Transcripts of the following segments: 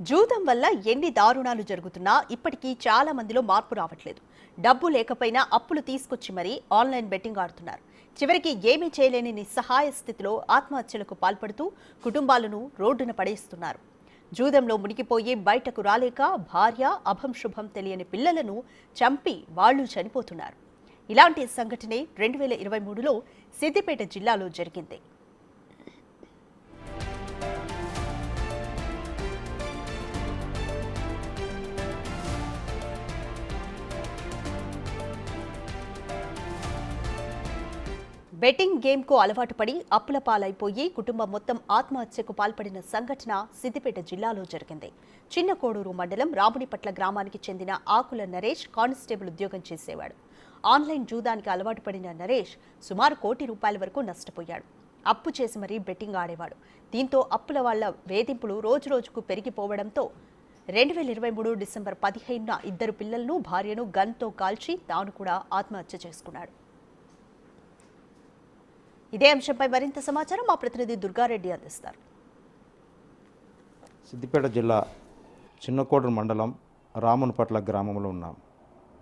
జూదం వల్ల ఎన్ని దారుణాలు జరుగుతున్నా ఇప్పటికీ చాలా మందిలో మార్పు రావట్లేదు. డబ్బు లేకపోయినా అప్పులు తీసుకొచ్చి మరీ ఆన్లైన్ బెట్టింగ్ ఆడుతున్నారు. చివరికి ఏమీ చేయలేని నిస్సహాయ స్థితిలో ఆత్మహత్యలకు పాల్పడుతూ కుటుంబాలను రోడ్డున పడేస్తున్నారు. జూదంలో మునిగిపోయి బయటకు రాలేక భార్య, అభంశుభం తెలియని పిల్లలను చంపి వాళ్లు చనిపోతున్నారు. ఇలాంటి సంఘటనే 2023లో సిద్దిపేట జిల్లాలో జరిగింది. బెట్టింగ్ గేమ్కు అలవాటు పడి అప్పుల పాలైపోయి కుటుంబం మొత్తం ఆత్మహత్యకు పాల్పడిన సంఘటన సిద్దిపేట జిల్లాలో జరిగింది. చిన్న కోడూరు మండలం రామునిపట్ల గ్రామానికి చెందిన ఆకుల నరేష్ కానిస్టేబుల్ ఉద్యోగం చేసేవాడు. ఆన్లైన్ జూదానికి అలవాటు పడిన నరేష్ సుమారు ₹1 కోటి వరకు నష్టపోయాడు. అప్పు చేసి మరీ బెట్టింగ్ ఆడేవాడు. దీంతో అప్పుల వాళ్ల వేధింపులు రోజురోజుకు పెరిగిపోవడంతో 2023 డిసెంబర్ 15న 2 పిల్లలను, భార్యను గన్తో కాల్చి తాను కూడా ఆత్మహత్య చేసుకున్నాడు. ఇదే అంశంపై మరింత సమాచారం మా ప్రతినిధి దుర్గారెడ్డి అందిస్తారు. సిద్దిపేట జిల్లా చిన్నకోడూరు మండలం రామునిపట్ల గ్రామంలో ఉన్నాం.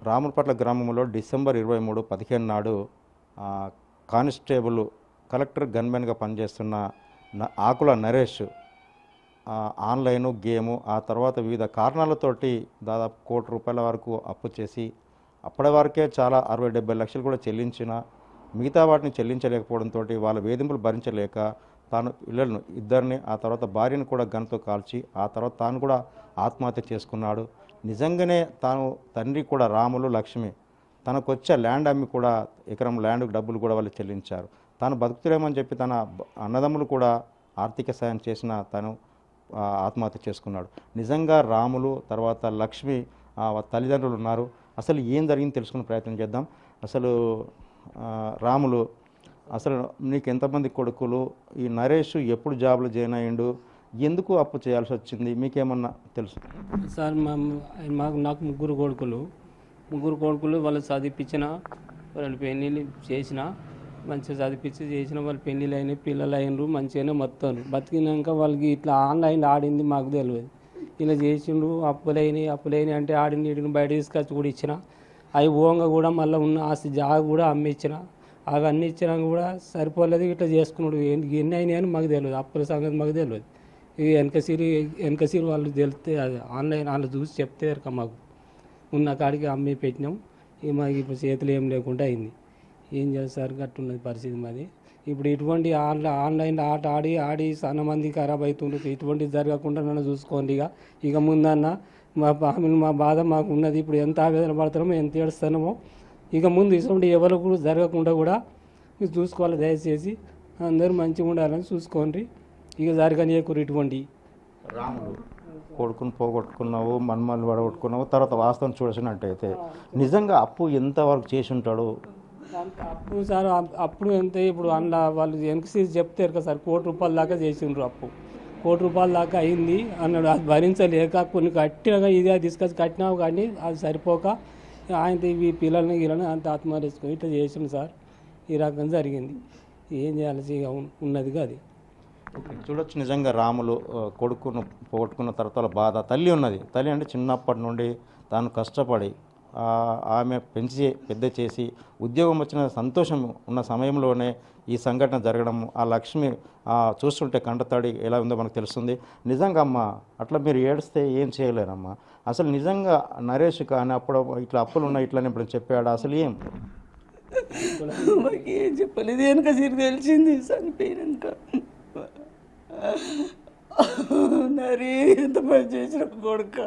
రామునిపట్ల గ్రామంలో డిసెంబర్ 23, 15 నాడు కానిస్టేబుల్ కలెక్టర్ గన్మెన్గా పనిచేస్తున్న ఆకుల నరేష్ ఆన్లైను గేము ఆ తర్వాత వివిధ కారణాలతోటి దాదాపు ₹1 కోటి వరకు అప్పు చేసి అప్పటి వరకే చాలా 60-70 లక్షలు కూడా చెల్లించిన మిగతా వాటిని చెల్లించలేకపోవడంతో వాళ్ళ వేధింపులు భరించలేక తాను పిల్లలను ఇద్దరిని ఆ తర్వాత భార్యను కూడా గన్తో కాల్చి ఆ తర్వాత తాను కూడా ఆత్మహత్య చేసుకున్నాడు. నిజంగానే తాను తండ్రి కూడా రాములు, లక్ష్మి తనకు వచ్చే ల్యాండ్ అమ్మి కూడా ఎకరం ల్యాండ్కి డబ్బులు కూడా వాళ్ళు చెల్లించారు. తాను బతుకుతులేమని చెప్పి తన అన్నదమ్ములు కూడా ఆర్థిక సాయం చేసిన తను ఆత్మహత్య చేసుకున్నాడు. నిజంగా రాములు తర్వాత లక్ష్మి తల్లిదండ్రులు ఉన్నారు. అసలు ఏం జరిగింది తెలుసుకునే ప్రయత్నం చేద్దాం. అసలు రాములు, అసలు నీకు ఎంతమంది కొడుకులు, ఈ నరేష్ ఎప్పుడు జాబ్లో జాయిన్ అయ్యిండు, ఎందుకు అప్పు చేయాల్సి వచ్చింది, మీకేమన్నా తెలుసు? సార్ నాకు ముగ్గురు కొడుకులు వాళ్ళు చదివించిన, వాళ్ళు పెళ్ళిళ్ళు చేసిన, మంచిగా చదివించి చేసిన, వాళ్ళు పెళ్ళిళ్ళు అయినాయి, పిల్లలు అయినరు, మంచిగానే మొత్తం బతికినాక వాళ్ళకి ఇట్లా ఆన్లైన్లో ఆడింది మాకు తెలియదు. ఇలా చేసిండ్రు, అప్పులైనవి అంటే ఆడిని వీడిని బయట తీసుకొచ్చి కూడా ఇచ్చిన, అవి ఓంగా కూడా మళ్ళీ ఉన్న ఆస్తి జాగా కూడా అమ్మిచ్చిన, అవి అన్ని ఇచ్చినా కూడా సరిపోలేదు. ఇట్లా చేసుకున్నాడు. ఎన్ని అయినాయి అని మాకు తెలియదు, అప్పుల సంగతి మాకు తెలియదు. ఇక వెనకసిరి వాళ్ళు తెలిస్తే అది ఆన్లైన్ వాళ్ళు చూసి చెప్తే మాకు ఉన్న కాడికి అమ్మి పెట్టినాం. ఇక మాకు ఇప్పుడు చేతులు ఏం లేకుండా అయింది. ఏం చేస్తారు గట్టున్నది పరిస్థితి మాది. ఇప్పుడు ఇటువంటి ఆన్లైన్లో ఆట ఆడి చాలా మంది ఖరాబ్ అవుతుండ్రు. ఇటువంటి జరగకుండా నన్ను చూసుకోండి. ఇక ముందన్న మా బాధ మాకు ఉన్నది. ఇప్పుడు ఎంత ఆవేదన పడుతున్నామో, ఎంత ఏడుస్తున్నామో, ఇక ముందు ఇటువంటి ఎవరికి జరగకుండా కూడా మీరు చూసుకోవాలి. దయచేసి అందరూ మంచిగా ఉండాలని చూసుకోండి. ఇక జరగనియకూరు ఇటువంటి. రాములు కొడుకుని పోగొట్టుకున్నావు, మన్మల్ని పడగొట్టుకున్నావు, తర్వాత వాస్తవం చూసినట్టయితే నిజంగా అప్పు ఎంతవరకు చేసి ఉంటాడు? అప్పు సార్ అప్పుడు ఎంత, ఇప్పుడు అందులో వాళ్ళు వెనక్కి చెప్తారు కదా సార్, ₹1 కోటి దాకా చేసిండ్రు. అప్పు ₹1 కోటి దాకా అయింది అన్నాడు. అది భరించలేక కొన్ని కట్టినగా ఇదే తీసుకొచ్చి కట్టినావు, కానీ అది సరిపోక ఆయన ఈ పిల్లల్ని అంత ఆత్మహత్య చేసుకొని ఇట్లా చేసిండు సార్. ఈ రకంగా జరిగింది. ఏం చేయాల్సి ఉన్నదిగా అది. చూడొచ్చు, నిజంగా రాములు కొడుకును పోగొట్టుకున్న తర్వాత బాధ. తల్లి ఉన్నది. తల్లి అంటే చిన్నప్పటి నుండి తాను కష్టపడి ఆమె పెంచి పెద్ద చేసి ఉద్యోగం వచ్చిన సంతోషం ఉన్న సమయంలోనే ఈ సంఘటన జరగడం, ఆ లక్ష్మి చూస్తుంటే కంటతడి ఎలా ఉందో మనకు తెలుస్తుంది. నిజంగా అమ్మ అట్లా మీరు ఏడిస్తే ఏం చేయలేరమ్మా. అసలు నిజంగా నరేష్ కానీ అప్పుడు ఇట్లా అప్పులు ఉన్నాయి ఇట్లా ఇప్పుడు చెప్పాడు, అసలు ఏం చెప్పలేదు. వెనక సిరి తెలిసింది చనిపోయినాక. నరే ఎంత పని చేసిన కొడుక,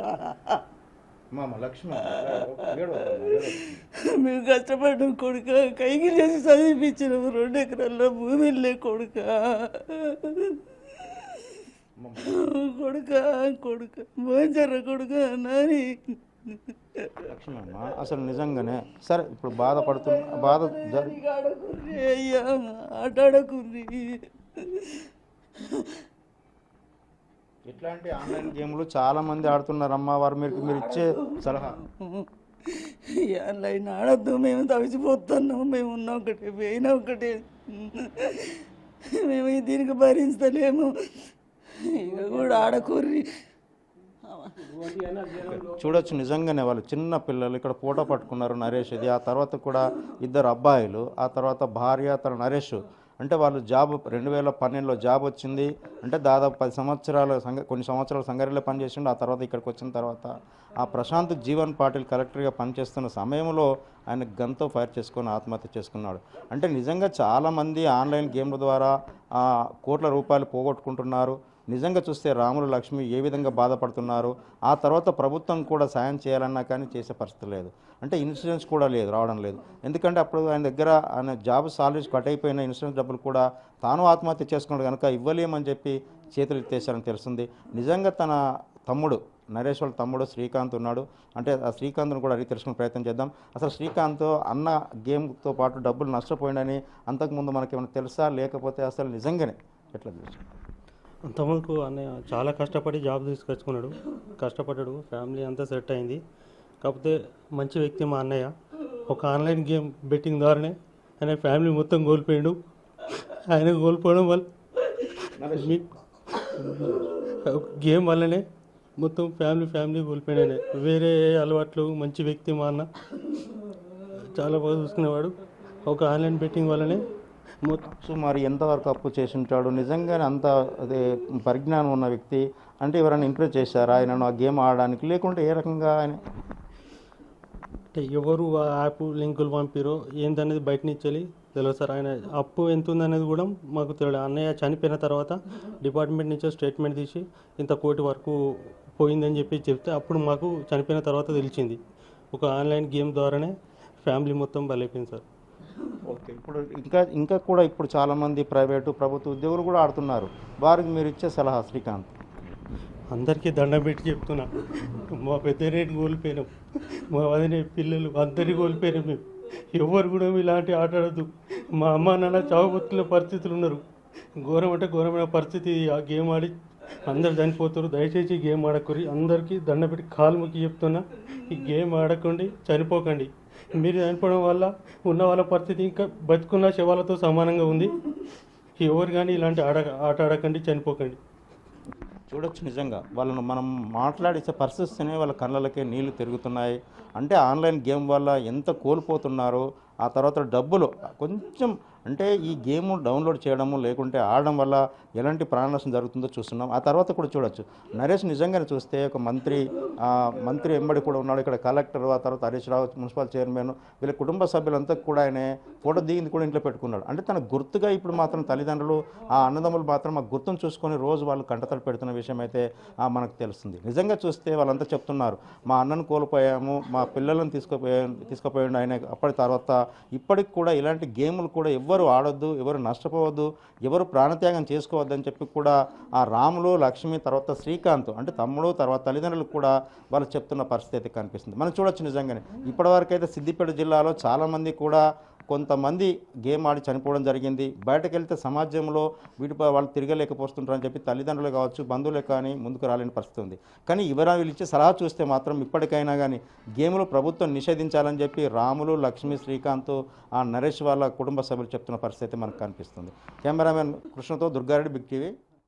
మేము కష్టపడ్డాం కొడుక, కైకి చేసి చదివిపించినాము. 2 ఎకరాల్లో భూమి లే కొడుక, భోజన కొడుక నాని. అసలు నిజంగానే సరే ఇప్పుడు బాధపడుతున్న బాధ అయ్యా ఆటాడకుంది. ఇట్లాంటి ఆన్లైన్ గేమ్లు చాలా మంది ఆడుతున్నారమ్మా. వారు మీరు ఇచ్చే సలహా? ఆన్లైన్ ఆడద్దు, మేము తవిసిపోతున్నాము. మేము ఉన్న ఒకటే, పోయిన ఒకటే, మేము దీనికి భరించలేము. ఇక కూడా ఆడకూర్రి చూడొచ్చు నిజంగానే వాళ్ళు చిన్న పిల్లలు ఇక్కడ ఫోటో పట్టుకున్నారు నరేష్ ఇది. ఆ తర్వాత కూడా ఇద్దరు అబ్బాయిలు, ఆ తర్వాత భార్య తన నరేష్. అంటే వాళ్ళు జాబ్ 2012లో జాబ్ వచ్చింది. అంటే దాదాపు 10 సంవత్సరాలు కొన్ని సంవత్సరాలు సంగారెడ్డిలో పనిచేసిండు. ఆ తర్వాత ఇక్కడికి వచ్చిన తర్వాత ఆ ప్రశాంత్ జీవన్ పాటిల్ కలెక్టర్గా పనిచేస్తున్న సమయంలో ఆయన గన్తో ఫైర్ చేసుకొని ఆత్మహత్య చేసుకున్నాడు. అంటే నిజంగా చాలామంది ఆన్లైన్ గేమ్ల ద్వారా కోట్ల రూపాయలు పోగొట్టుకుంటున్నారు. నిజంగా చూస్తే రాములు లక్ష్మి ఏ విధంగా బాధపడుతున్నారు. ఆ తర్వాత ప్రభుత్వం కూడా సాయం చేయాలన్నా కానీ చేసే పరిస్థితి లేదు. అంటే ఇన్సూరెన్స్ కూడా లేదు, రావడం లేదు. ఎందుకంటే అప్పుడు ఆయన దగ్గర ఆయన జాబ్ సాలరీస్ కట్ అయిపోయిన ఇన్సూరెన్స్ డబ్బులు కూడా తాను ఆత్మహత్య చేసుకున్నాడు కనుక ఇవ్వలేమని చెప్పి చేతులు ఎత్తేసారని తెలుస్తుంది. నిజంగా తన తమ్ముడు నరేష్ వాళ్ళ తమ్ముడు శ్రీకాంత్ ఉన్నాడు. అంటే ఆ శ్రీకాంత్ను కూడా అడిగి తెలుసుకునే ప్రయత్నం చేద్దాం. అసలు శ్రీకాంత్ అన్న గేమ్తో పాటు డబ్బులు నష్టపోయిందని అంతకుముందు మనకేమైనా తెలుసా, లేకపోతే అసలు నిజంగానే ఎట్లా తెలుసు? అంతమందికి అన్నయ్య చాలా కష్టపడి జాబ్ తీసుకొచ్చుకున్నాడు, కష్టపడ్డాడు, ఫ్యామిలీ అంతా సెట్ అయింది. కాకపోతే మంచి వ్యక్తి మా అన్నయ్య. ఒక ఆన్లైన్ గేమ్ బెట్టింగ్ ద్వారానే ఆయన ఫ్యామిలీ మొత్తం కోల్పోయాడు. ఆయన కోల్పోవడం వల్ల గేమ్ వల్లనే మొత్తం ఫ్యామిలీ కోల్పోయాడు. వేరే అలవాట్లు, మంచి వ్యక్తి మా అన్న, చాలా బాగా చూసుకునేవాడు. ఒక ఆన్లైన్ బెట్టింగ్ వల్లనే సుమారు ఎంతవరకు అప్పు చేసి ఉంటాడు? నిజంగానే అంత అదే పరిజ్ఞానం ఉన్న వ్యక్తి. అంటే ఎవరైనా ఇంప్రెస్ చేశారా ఆయనను ఆ గేమ్ ఆడడానికి, లేకుంటే ఏ రకంగా ఆయన అంటే ఎవరు ఆ యాప్ లింకులు పంపిరో ఏందనేది బయట నుంచి తెలియదు సార్. ఆయన అప్పు ఎంత ఉందనేది కూడా మాకు తెలియదు. అన్నయ్య చనిపోయిన తర్వాత డిపార్ట్మెంట్ నుంచి స్టేట్మెంట్ తీసి ఇంత కోటి వరకు పోయిందని చెప్తే అప్పుడు మాకు చనిపోయిన తర్వాత తెలిసింది. ఒక ఆన్లైన్ గేమ్ ద్వారానే ఫ్యామిలీ మొత్తం బలైపోయింది సార్. ఓకే, ఇప్పుడు ఇంకా కూడా ఇప్పుడు చాలామంది ప్రైవేటు ప్రభుత్వ ఉద్యోగులు కూడా ఆడుతున్నారు. వారికి మీరు ఇచ్చే సలహా శ్రీకాంత్? అందరికీ దండం పెట్టి చెప్తున్నా, మా పెద్ద రేటు కోల్పోయినాం, మా వదిన పిల్లలు అందరినీ కోల్పోయినాం. మేము ఎవరు కూడా ఇలాంటి ఆట ఆడద్దు. మా అమ్మ నాన్న చావుబతుల పరిస్థితులు ఉన్నారు. ఘోరం అంటే ఘోరమైన పరిస్థితి. ఆ గేమ్ ఆడి అందరు చనిపోతారు. దయచేసి గేమ్ ఆడకూరి. అందరికీ దండం పెట్టి కాలు మొక్కి చెప్తున్నా, ఈ గేమ్ ఆడకండి, చనిపోకండి. మీరు చనిపోవడం వల్ల ఉన్న వాళ్ళ పరిస్థితి ఇంకా బతుకున్న శవాలతో సమానంగా ఉంది. ఎవరు కానీ ఇలాంటి ఆట ఆడకండి, చనిపోకండి. చూడొచ్చు నిజంగా వాళ్ళను మనం మాట్లాడిసే పరిస్థితినే వాళ్ళ కళ్ళలకే నీళ్లు తిరుగుతున్నాయి. అంటే ఆన్లైన్ గేమ్ వల్ల ఎంత కోల్పోతున్నారో, ఆ తర్వాత డబ్బులు కొంచెం అంటే ఈ గేమ్ డౌన్లోడ్ చేయడము లేకుంటే ఆడడం వల్ల ఎలాంటి ప్రాణనష్టం జరుగుతుందో చూస్తున్నాం. ఆ తర్వాత కూడా చూడొచ్చు నరేష్ నిజంగానే చూస్తే ఒక మంత్రి ఎంబడి కూడా ఉన్నాడు. ఇక్కడ కలెక్టర్, ఆ తర్వాత హరీష్ రావు మున్సిపల్ చైర్మన్, వీళ్ళ కుటుంబ సభ్యులంతా కూడా ఆయన ఫోటో దిగింది కూడా ఇంట్లో పెట్టుకున్నాడు. అంటే తన గుర్తుగా ఇప్పుడు మాత్రం తల్లిదండ్రులు ఆ అన్నదమ్ములు మాత్రం ఆ గుర్తును చూసుకొని రోజు వాళ్ళు కంటతడి పెడుతున్న విషయం అయితే మనకు తెలుస్తుంది. నిజంగా చూస్తే వాళ్ళంతా చెప్తున్నారు, మా అన్నను కోల్పోయాము, మా పిల్లలను తీసుకుపోయాడు ఆయన. అప్పటి తర్వాత ఇప్పటికి కూడా ఇలాంటి గేములు కూడా ఎవరు ఆడొద్దు, ఎవరు నష్టపోవద్దు, ఎవరు ప్రాణత్యాగం చేసుకోవద్దని చెప్పి కూడా ఆ రాములు లక్ష్మి తర్వాత శ్రీకాంత్ అంటే తమ్ముడు తర్వాత తల్లిదండ్రులు కూడా వాళ్ళు చెప్తున్న పరిస్థితి అయితే కనిపిస్తుంది. మనం చూడొచ్చు నిజంగానే ఇప్పటివరకు అయితే సిద్దిపేట జిల్లాలో చాలామంది కూడా కొంతమంది గేమ్ ఆడి చనిపోవడం జరిగింది. బయటకు వెళ్తే సమాజంలో వీటిపై వాళ్ళు తిరగలేకపోతుంటారని చెప్పి తల్లిదండ్రులు కావచ్చు, బంధువులే కానీ ముందుకు రాలేని పరిస్థితి ఉంది. కానీ వీళ్ళు ఇచ్చే సలహా చూస్తే మాత్రం ఇప్పటికైనా కానీ గేములు ప్రభుత్వం నిషేధించాలని చెప్పి రాములు లక్ష్మి శ్రీకాంత్ ఆ నరేష్ వాళ్ళ కుటుంబ సభ్యులు చెప్తున్న పరిస్థితి మనకు కనిపిస్తుంది. కెమెరామెన్ కృష్ణతో దుర్గారెడ్డి, బిగ్ టీవీ.